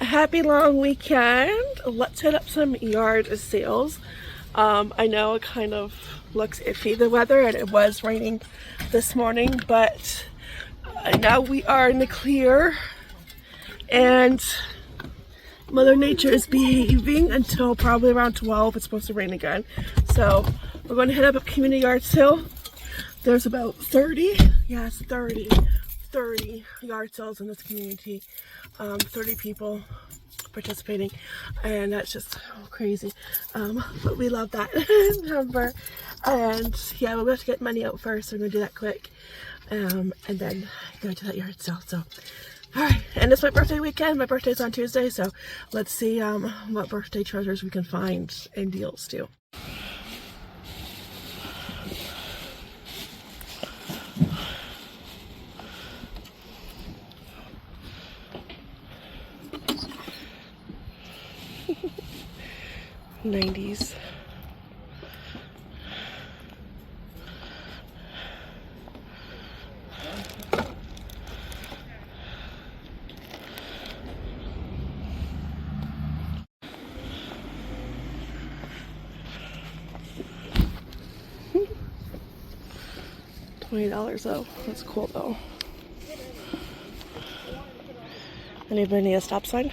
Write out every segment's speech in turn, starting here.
A happy long weekend. Let's hit up some yard sales. I know it kind of looks iffy, the weather, and it was raining this morning, but now we are in the clear and Mother Nature is behaving until probably around 12. It's supposed to rain again. So we're going to hit up a community yard sale. There's about 30 yard sales in this community. 30 people participating, and that's just crazy. But we love that number. And yeah, we'll have to get money out first. So we're gonna do that quick, and then go to that yard sale. So alright, and it's my birthday weekend. My birthday's on Tuesday, so let's see what birthday treasures we can find and deals too. '90s. $20 though. That's cool though. Anybody need a stop sign?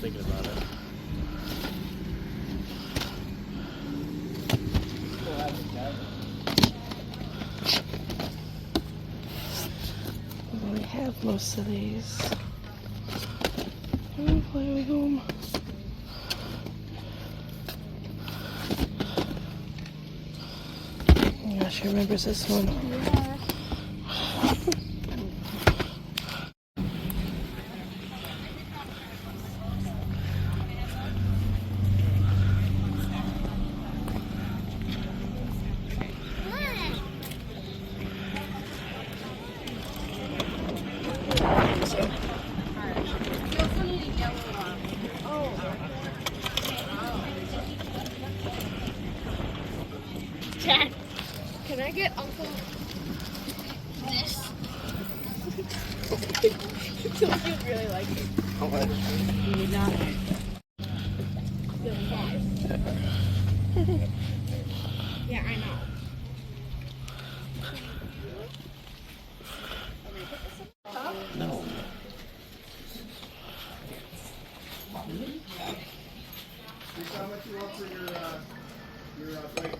Thinking about it. We have most of these. Play home. Yeah, she remembers this one. Dad, can I get Uncle this? So you'd really like it. How much? You would not. Yeah, I know. No. How much you want for your bike?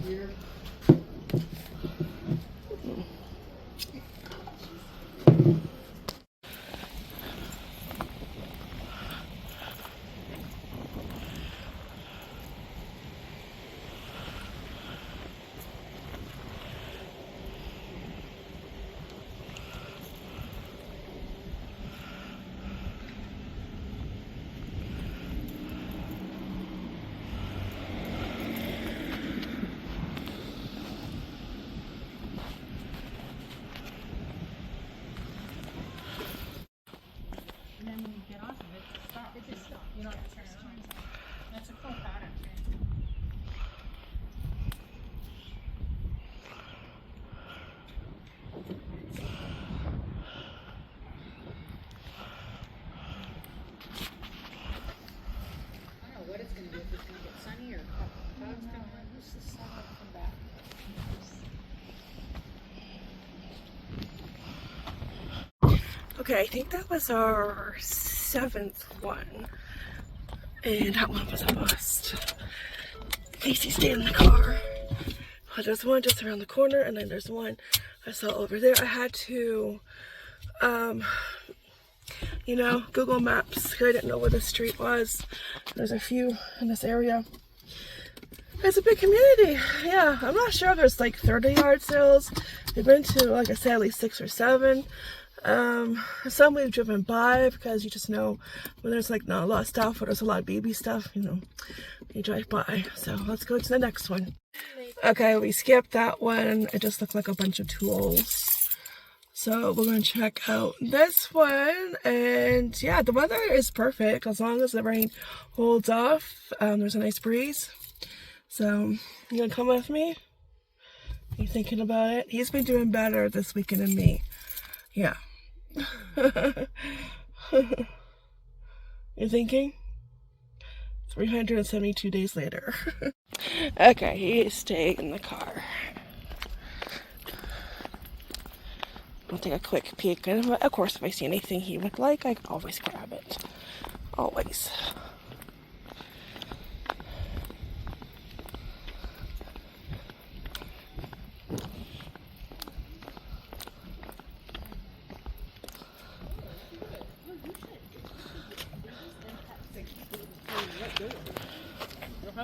Here. And then when you get off of it, it stops. It just stops. You don't have to turn it on. That's a cool pattern. I don't know what it's going to do, if it's going to get sunny or clouds coming in. Who's the sun will come back? Okay, I think that was our 7th one. And that one was a bust. Casey stayed in the car. But there's one just around the corner, and then there's one I saw over there. I had to, you know, Google Maps, because I didn't know where the street was. There's a few in this area. It's a big community. Yeah, I'm not sure there's like 30 yard sales. We've been to, like I said, at least 6 or 7. Some we've driven by because you just know when there's like not a lot of stuff or there's a lot of baby stuff, you know, you drive by. So let's go to the next one. Okay, we skipped that one. It just looked like a bunch of tools. So we're going to check out this one. And yeah, the weather is perfect as long as the rain holds off. There's a nice breeze. So you gonna come with me? You thinking about it? He's been doing better this weekend than me. Yeah. You thinking? 372 days later. Okay, he is staying in the car. I'll take a quick peek, and of course if I see anything he would like, I can always grab it. Always. I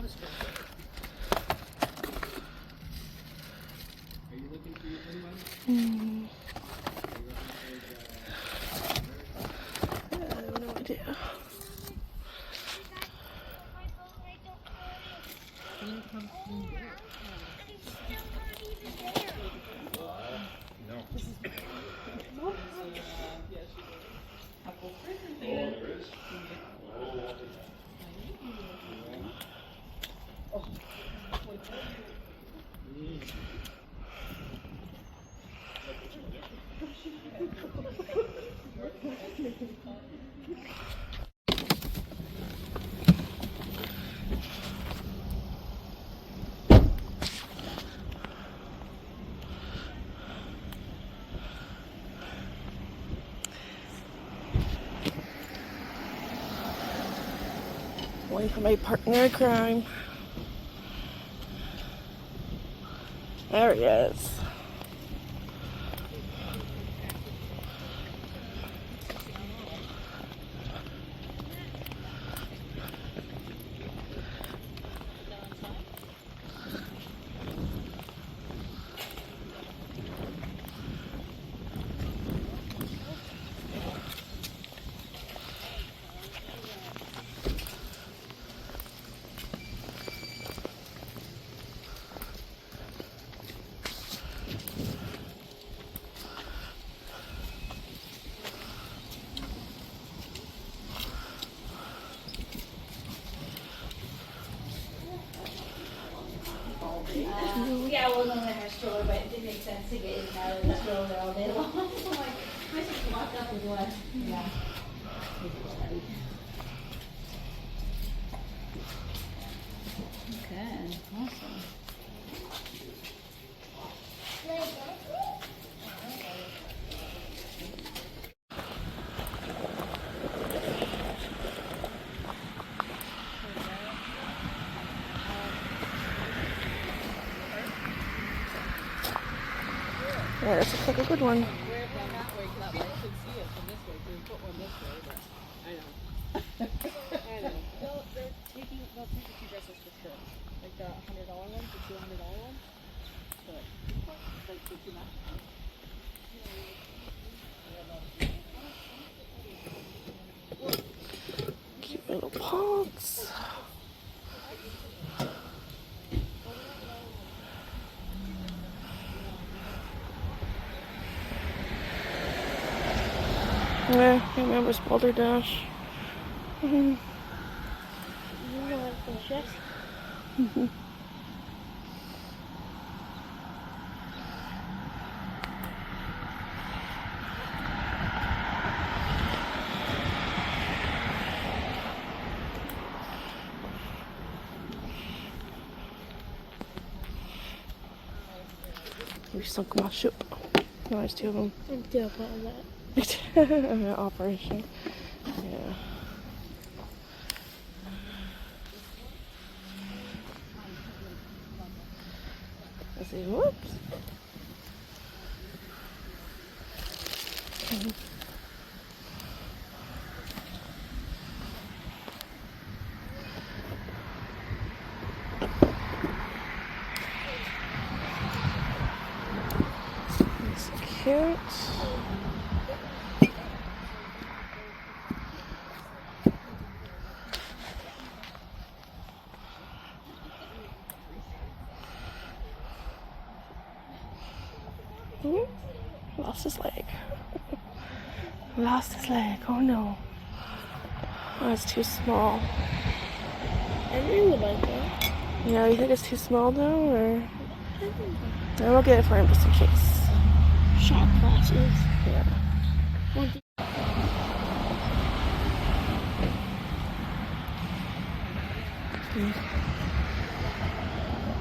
have no idea. Waiting for my partner in crime. There he is. Yeah, well, no, in her stroller, but it didn't make sense to get in and out of the stroller all day long. So I'm like, I just walked up with one. Yeah. Okay, awesome. Yeah, this looks like a good one. They'll take a few dresses for sure. Like the $100 ones, the $200 ones. But like the too much. Cute little pots. Yeah, I remember Boulder Dash. Mm-hmm. You know what the chefs? Mm-hmm. We sunk my ship. Nice, 2 of them. I'm still on that. Operation. Yeah. Let's see. Whoops. cute. Ooh, lost his leg. Lost his leg. Oh no. Oh, it's too small. I really like that. Yeah, you think it's too small though, or? I will get it for him just in case. Shot glasses. Yeah.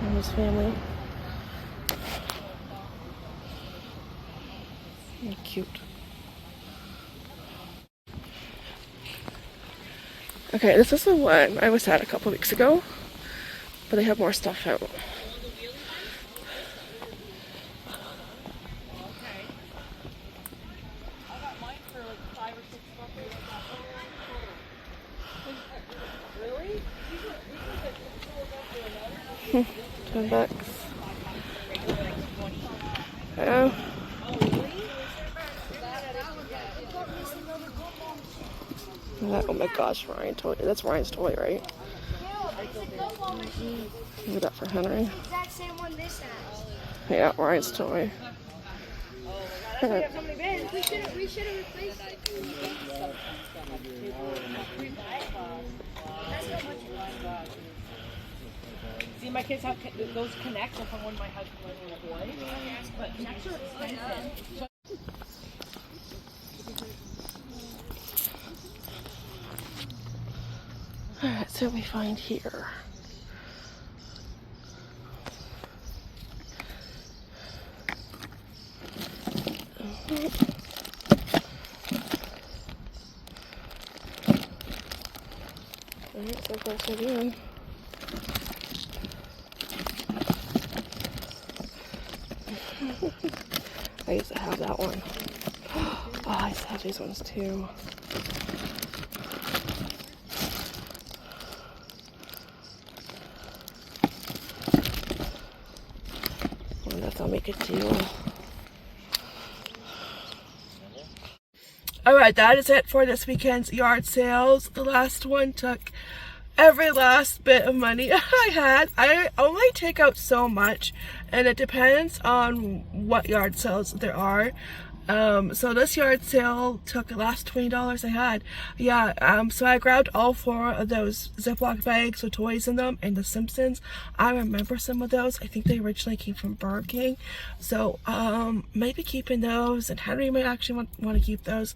And his family. They're cute. Okay, this is the one I was at a couple weeks ago, but they have more stuff out. $10. Yeah. Oh my gosh, Ryan toy. That's Ryan's toy, right? Look at that for Henry. Exact same one this has. Yeah, Ryan's toy. We should have replaced it. See, my kids have those connects from when my husband was a boy, but connects are expensive. Alright, so we find here. Alright, so close again. I used to have that one. Oh, I used to have these ones too. Well, that's I'll make a deal. Alright, that is it for this weekend's yard sales. The last one took every last bit of money I had. I only take out so much, and it depends on what yard sales there are. So this yard sale took the last $20 I had. Yeah, so I grabbed all 4 of those Ziploc bags with toys in them and the Simpsons. I remember some of those. I think they originally came from Burger King. So maybe keeping those, and Henry might actually want to keep those.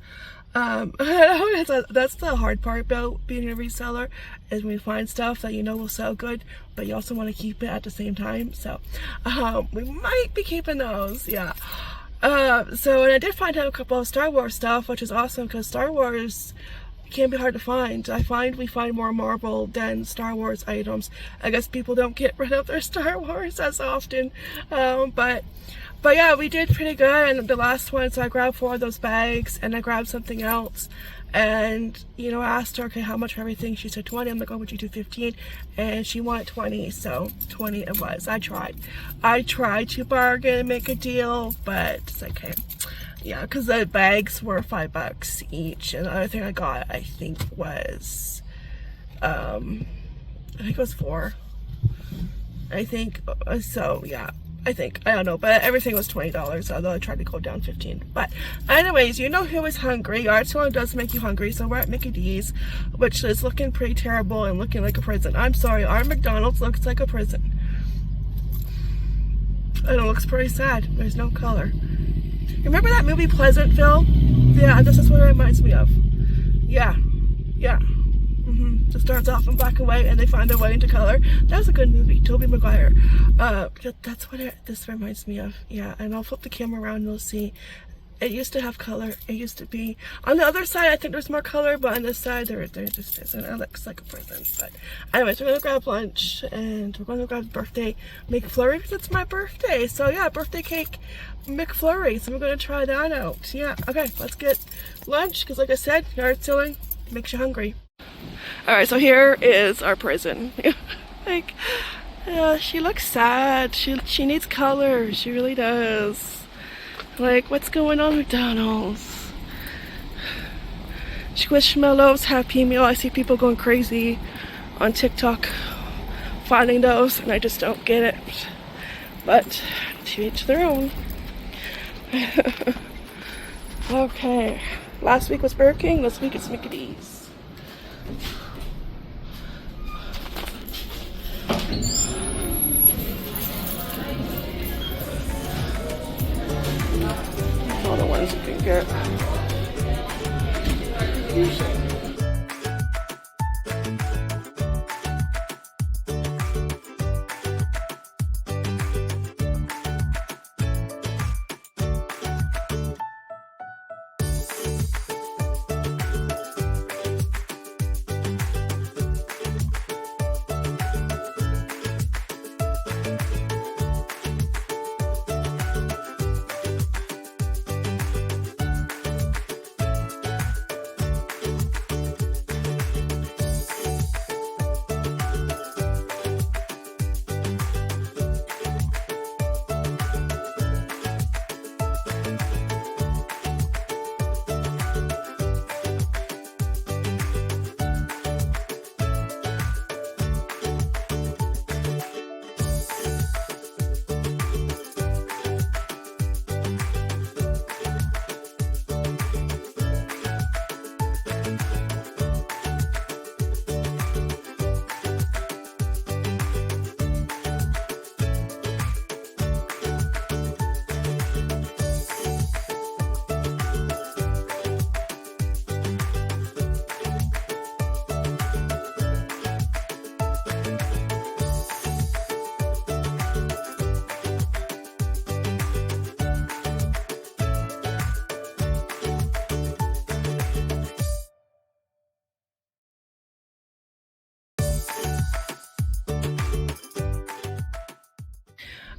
That's the hard part about being a reseller, is when you find stuff that you know will sell good, but you also want to keep it at the same time. So we might be keeping those. Yeah. So, and I did find out a couple of Star Wars stuff, which is awesome, because Star Wars can be hard to find. I find we find more Marvel than Star Wars items. I guess people don't get rid of their Star Wars as often. But yeah, we did pretty good. And the last one, so I grabbed 4 of those bags, and I grabbed something else. And, you know, I asked her, okay, how much for everything? She said 20. I'm like, oh, would you do 15? And she wanted 20, so 20 it was. I tried to bargain and make a deal, but it's okay. Yeah, because the bags were $5 each. And the other thing I got, I think was, it was 4. I think, so yeah. I don't know, but everything was $20, although I tried to go down 15. But anyways, you know who is hungry. Yard sale does make you hungry, so we're at Mickey D's, which is looking pretty terrible and looking like a prison. I'm sorry, our McDonald's looks like a prison. And it looks pretty sad. There's no color. Remember that movie Pleasantville? Yeah, this is what it reminds me of. Yeah. It starts off in black and white, and they find their way into color. That was a good movie, Tobey Maguire. That's what this reminds me of. Yeah, and I'll flip the camera around and you'll see. It used to have color. It used to be on the other side. I think there's more color, but on this side there just isn't. It looks like a prison. But anyways, we're gonna grab lunch, and we're gonna grab birthday McFlurry because it's my birthday. So yeah, birthday cake McFlurry. So we're gonna try that out. Yeah. Okay, let's get lunch because, like I said, yard selling makes you hungry. Alright, so here is our prison. Like, she looks sad. She needs color. She really does. Like, what's going on with McDonald's? Squishmallows, Happy Meal. I see people going crazy on TikTok finding those, and I just don't get it. But to each their own. Okay. Last week was Burger King. This week it's McD's. All the ones you can get.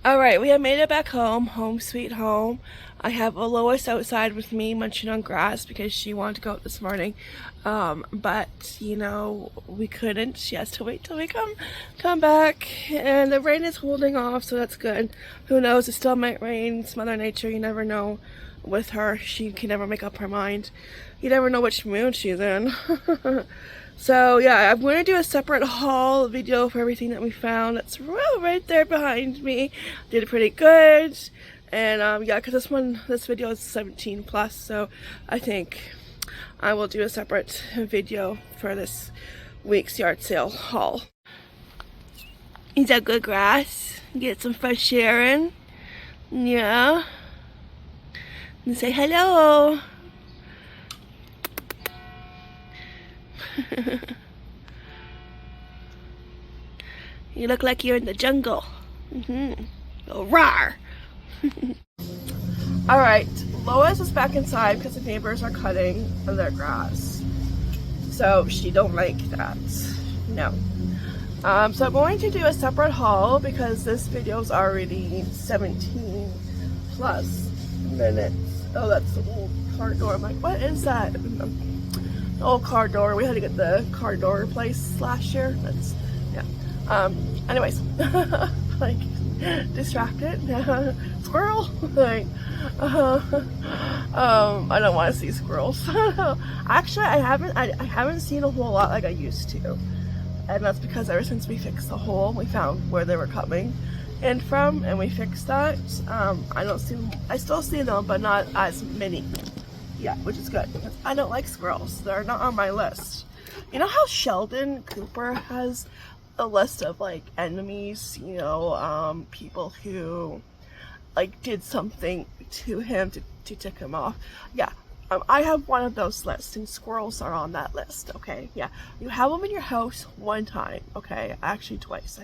Alright, we have made it back home. Home sweet home. I have Lois outside with me munching on grass because she wanted to go out this morning. But, you know, we couldn't. She has to wait till we come back. And the rain is holding off, so that's good. Who knows? It still might rain. It's Mother Nature. You never know with her. She can never make up her mind. You never know which mood she's in. So yeah, I'm going to do a separate haul video for everything that we found. That's right there behind me. Did pretty good. And yeah, because this video is 17 plus, so I think I will do a separate video for this week's yard sale haul. Is that good grass? Get some fresh air in. Yeah. And say hello. You look like you're in the jungle. Oh, rawr. Alright, Lois is back inside because the neighbors are cutting their grass. So she don't like that. No. So I'm going to do a separate haul because this video is already 17 plus minutes. Oh, that's the old car door. I'm like, what is that? The old car door. We had to get the car door replaced last year. That's, yeah. Anyways, like, distracted. Squirrel. Like, I don't want to see squirrels. Actually, I haven't seen a whole lot like I used to, and that's because ever since we fixed the hole, we found where they were coming in from, and we fixed that. I don't see them. I still see them, but not as many. Yeah, which is good because I don't like squirrels. They're not on my list. You know how Sheldon Cooper has a list of like enemies, you know, people who like did something to him to tick him off. Yeah, I have one of those lists, and squirrels are on that list. Okay, yeah, you have them in your house one time. Okay, actually twice.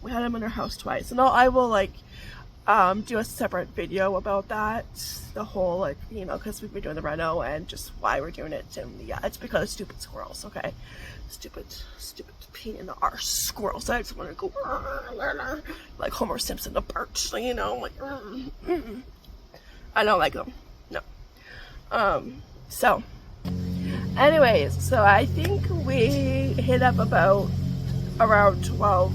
We had them in our house twice, and I will like do a separate video about that, the whole, like, you know, because we've been doing the reno and just why we're doing it. And yeah, it's because of stupid squirrels. Okay, stupid pain in the arse squirrels. I just want to go like Homer Simpson the birch, you know, like I don't like them. No. So anyways, so I think we hit up about around 12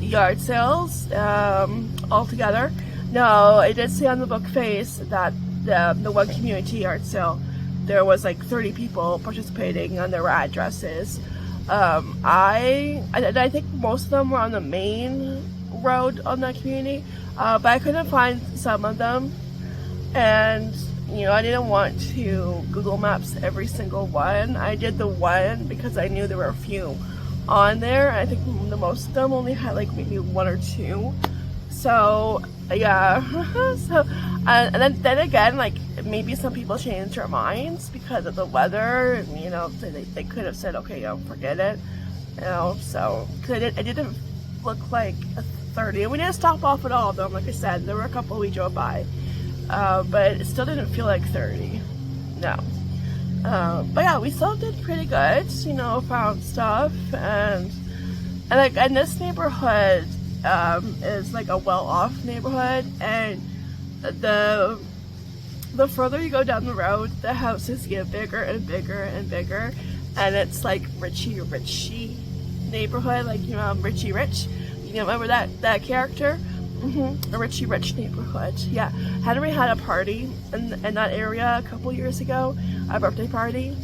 yard sales altogether. No, it did say on the book face that the one community yard sale, there was like 30 people participating on their addresses. I think most of them were on the main road on that community, but I couldn't find some of them, and you know, I didn't want to Google Maps every single one. I did the one because I knew there were a few on there. I think the most of them only had like maybe 1 or 2. So yeah, so and then again, like maybe some people changed their minds because of the weather, and you know, they could have said, okay, forget it, you know. So cause it didn't look like a 30, and we didn't stop off at all though. Like I said, there were a couple we drove by, but it still didn't feel like 30, no. But yeah, we still did pretty good, you know, found stuff, and like in this neighborhood is like a well-off neighborhood, and the further you go down the road, the houses get bigger and bigger and bigger, and it's like Richie neighborhood, like, you know, Richie Rich. You know, remember that character? A Richie Rich neighborhood. Yeah, Henry had a party in that area a couple years ago, a birthday party,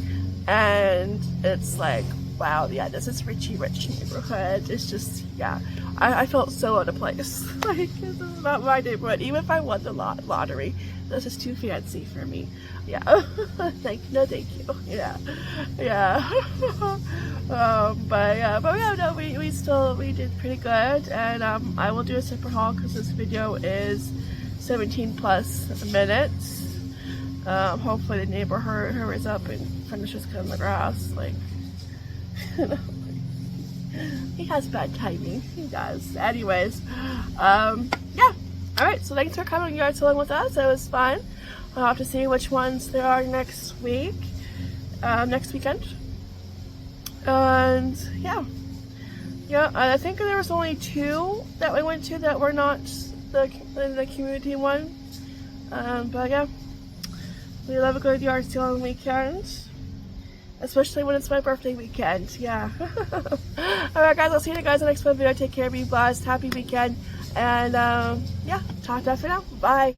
and it's like, wow, yeah, this is Richie Rich neighborhood. It's just, yeah, I felt so out of place. Like, this is not my neighborhood. Even if I won the lottery, this is too fancy for me. Yeah, no, thank you. Yeah. But yeah, no, we did pretty good, and I will do a separate haul because this video is 17 plus minutes. Hopefully the neighbor hurries up and finishes cutting the grass. Like, you know, he has bad timing. He does. Anyways, yeah. All right. So thanks for coming yard selling with us. It was fun. I'll have to see which ones there are next week, next weekend. And yeah, I think there was only 2 that we went to that were not the community one. But yeah, we love a good yard sale on the weekend, especially when it's my birthday weekend. Yeah. All right, guys, I'll see you guys in the next video. Take care, be blessed, happy weekend, and yeah, talk to you for now. Bye.